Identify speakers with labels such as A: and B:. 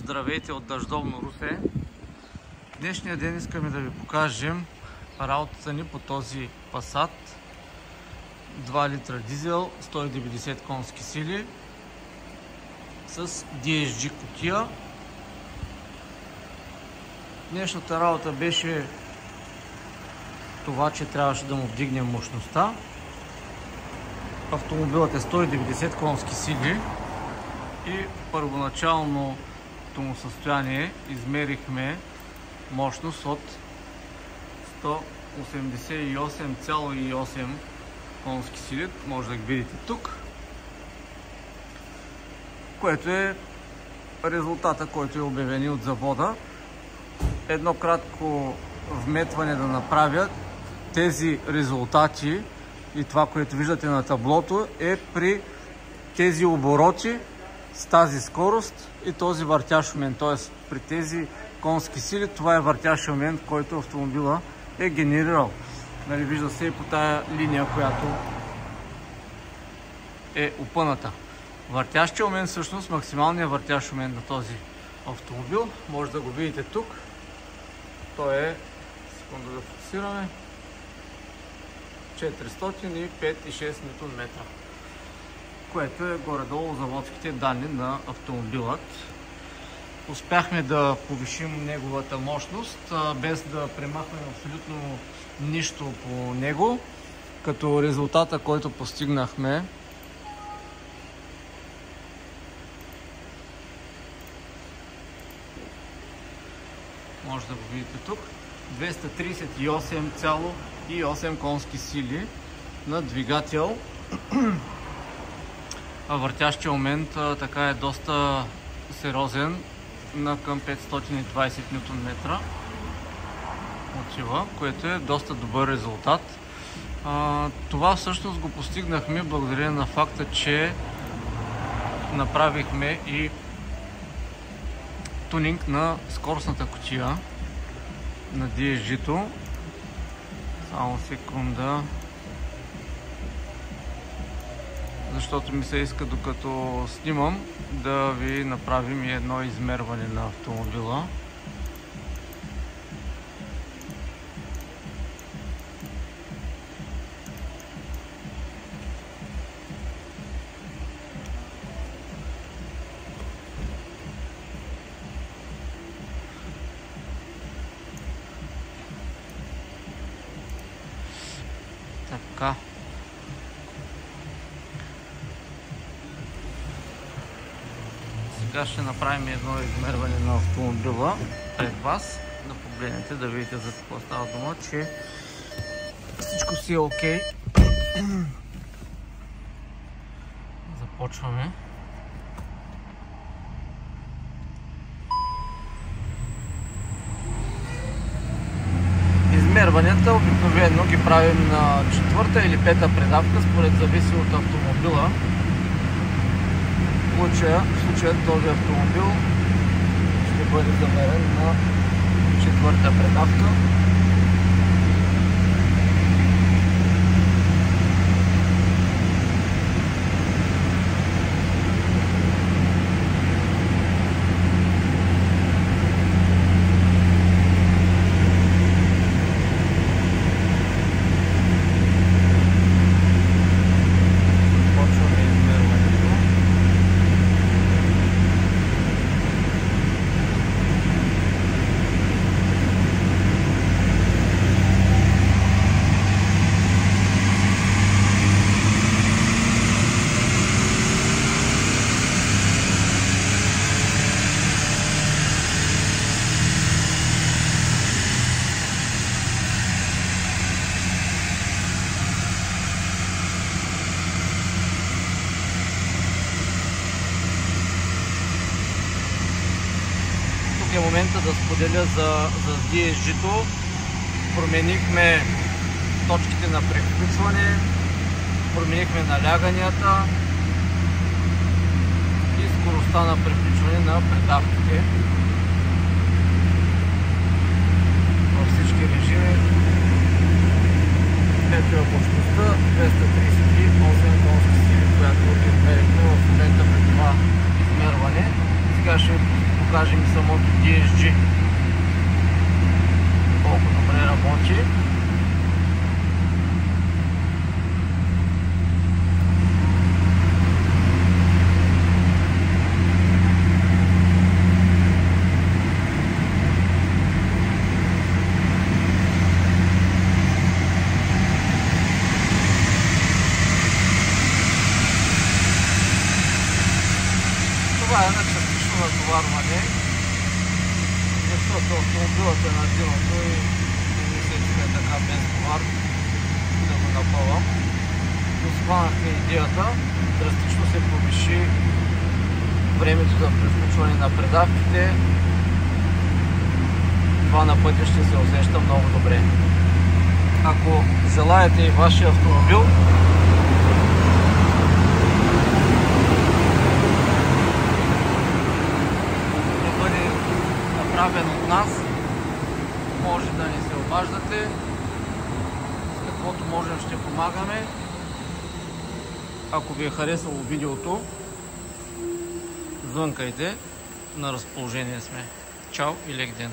A: Здравейте от дъждовно Русе! Днешния ден искаме да ви покажем работата ни по този Passat 2 литра дизел, 190 конски сили с DSG кутия. Днешната работа беше това, че трябваше да му вдигнем мощността. Автомобилът е 190 конски сили и в първоначалното му състояние измерихме мощност от 188,8 конски сили, може да ги видите тук, което е резултата, който е обявен от завода. Едно кратко вметване да направя. Тези резултати и това, което виждате на таблото, е при тези обороти с тази скорост и този въртящ момент. Т.е. при тези конски сили, това е въртящ момент, който автомобила е генерирал. Нали, вижда се и по тая линия, която е опъната. Въртящия момент, всъщност максималният въртящ момент на този автомобил, може да го видите тук. Той е, секунда да фокусираме, 405,6 Нм, което е горе-долу заводските данни на автомобилът. Успяхме да повишим неговата мощност, без да премахнем абсолютно нищо по него, като резултата, който постигнахме, може да го видите тук, 238,8 конски сили на двигател. Въртящия момент така е доста сериозен, на към 520 Нм отива, което е доста добър резултат. Това всъщност го постигнахме благодарение на факта, че направихме и тунинг на скоростната кутия на DSG-то. Само секунда, защото ми се иска, докато снимам, да ви направим и едно измерване на автомобила. Така. Сега ще направим едно измерване на автомобила пред вас, да погледнете, да видите за какво става дума, че всичко си е окей. Започваме. Измерванията обикновено ги правим на 4-та или 5-та предавка, според зависи от автомобила. В случая този автомобил ще бъде замерен на 4-та предавка. Е момента да споделя за DSG-то. Променихме точките на превключване, променихме наляганията и скоростта на превключване на предавките във всички режими. Ето е мощността 238 конски сили, която измерихме в момента при това измерване. Сега ще покажем и самото DSG колко добре работи. Това е на частично натоварване, защото автомобилът е на дилото и не се иска така без товар да го напълвам. Но схванахме идеята, драстично се повиши времето за превключване на предавките. Това на пътя ще се усеща много добре. Ако желаете и вашия автомобил направен от нас, може да ни се обаждате, с каквото можем ще помагаме. Ако ви е харесало видеото, звънкайте, на разположение сме. Чао и лек ден!